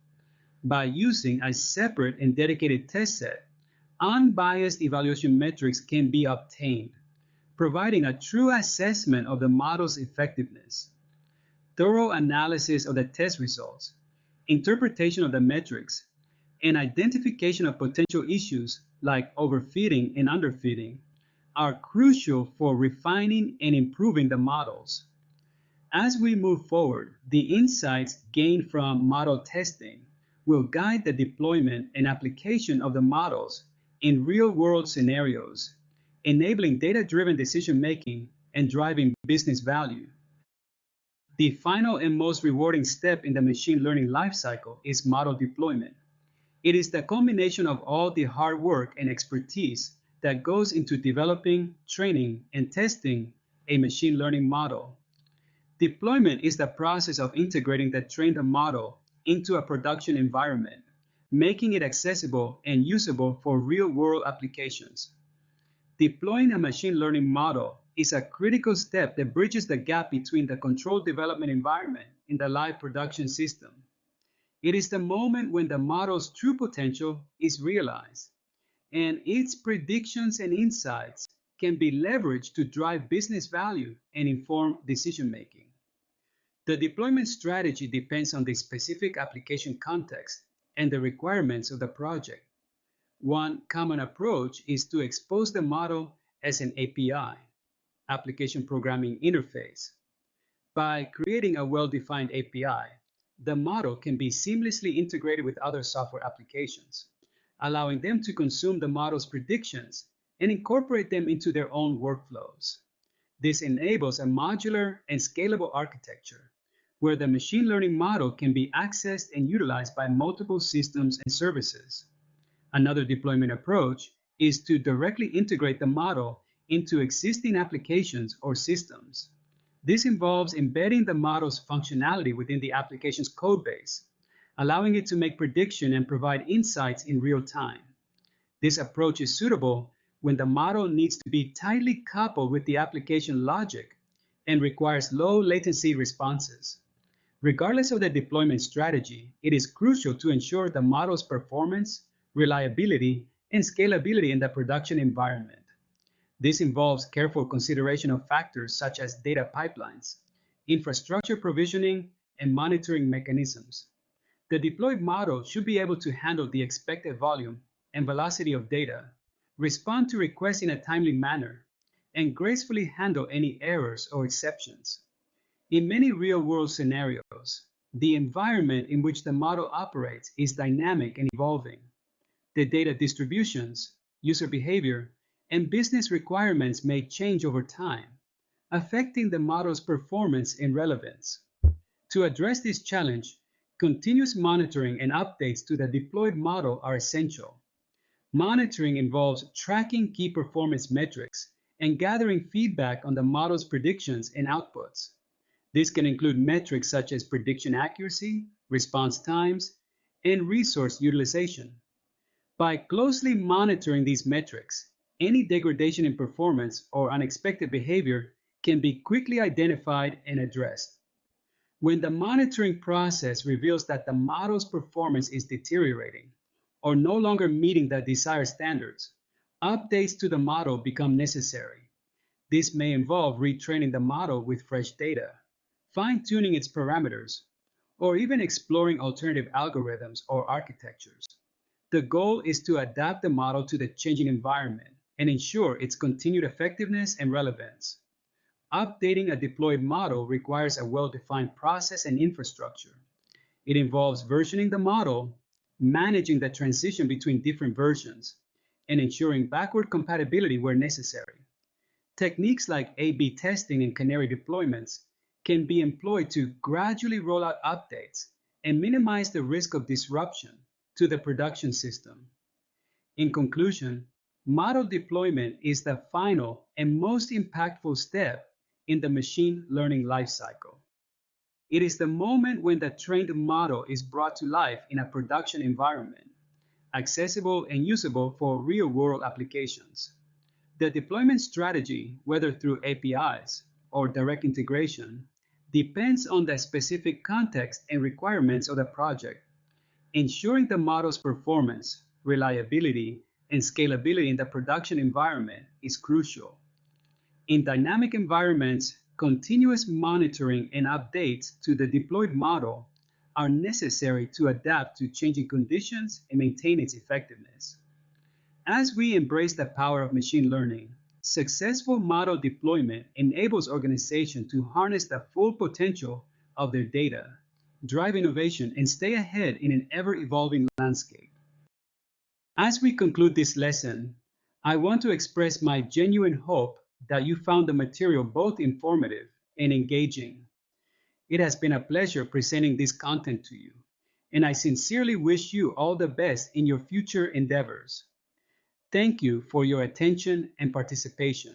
[SPEAKER 1] By using a separate and dedicated test set, unbiased evaluation metrics can be obtained, providing a true assessment of the model's effectiveness. Thorough analysis of the test results, interpretation of the metrics, and identification of potential issues like overfitting and underfitting are crucial for refining and improving the models. As we move forward, the insights gained from model testing will guide the deployment and application of the models in real-world scenarios, enabling data-driven decision-making and driving business value. The final and most rewarding step in the machine learning lifecycle is model deployment. It is the culmination of all the hard work and expertise that goes into developing, training, and testing a machine learning model. Deployment is the process of integrating the trained model into a production environment, making it accessible and usable for real-world applications. Deploying a machine learning model is a critical step that bridges the gap between the controlled development environment and the live production system. It is the moment when the model's true potential is realized, and its predictions and insights can be leveraged to drive business value and inform decision-making. The deployment strategy depends on the specific application context and the requirements of the project. One common approach is to expose the model as an API, application programming interface. By creating a well-defined API, the model can be seamlessly integrated with other software applications, allowing them to consume the model's predictions and incorporate them into their own workflows. This enables a modular and scalable architecture where the machine learning model can be accessed and utilized by multiple systems and services. Another deployment approach is to directly integrate the model into existing applications or systems. This involves embedding the model's functionality within the application's codebase, allowing it to make prediction and provide insights in real time. This approach is suitable when the model needs to be tightly coupled with the application logic and requires low latency responses. Regardless of the deployment strategy, it is crucial to ensure the model's performance, reliability, and scalability in the production environment. This involves careful consideration of factors such as data pipelines, infrastructure provisioning, and monitoring mechanisms. The deployed model should be able to handle the expected volume and velocity of data, respond to requests in a timely manner, and gracefully handle any errors or exceptions. In many real-world scenarios, the environment in which the model operates is dynamic and evolving. The data distributions, user behavior, and business requirements may change over time, affecting the model's performance and relevance. To address this challenge, continuous monitoring and updates to the deployed model are essential. Monitoring involves tracking key performance metrics and gathering feedback on the model's predictions and outputs. This can include metrics such as prediction accuracy, response times, and resource utilization. By closely monitoring these metrics, any degradation in performance or unexpected behavior can be quickly identified and addressed. When the monitoring process reveals that the model's performance is deteriorating or no longer meeting the desired standards, updates to the model become necessary. This may involve retraining the model with fresh data, fine-tuning its parameters, or even exploring alternative algorithms or architectures. The goal is to adapt the model to the changing environment and ensure its continued effectiveness and relevance. Updating a deployed model requires a well-defined process and infrastructure. It involves versioning the model, managing the transition between different versions, and ensuring backward compatibility where necessary. Techniques like A/B testing and canary deployments can be employed to gradually roll out updates and minimize the risk of disruption to the production system. In conclusion, model deployment is the final and most impactful step in the machine learning lifecycle. It is the moment when the trained model is brought to life in a production environment, accessible and usable for real-world applications. The deployment strategy, whether through APIs or direct integration, depends on the specific context and requirements of the project. Ensuring the model's performance, reliability, and scalability in the production environment is crucial. In dynamic environments, continuous monitoring and updates to the deployed model are necessary to adapt to changing conditions and maintain its effectiveness. As we embrace the power of machine learning, successful model deployment enables organizations to harness the full potential of their data, drive innovation, and stay ahead in an ever-evolving landscape. As we conclude this lesson, I want to express my genuine hope that you found the material both informative and engaging. It has been a pleasure presenting this content to you, and I sincerely wish you all the best in your future endeavors. Thank you for your attention and participation.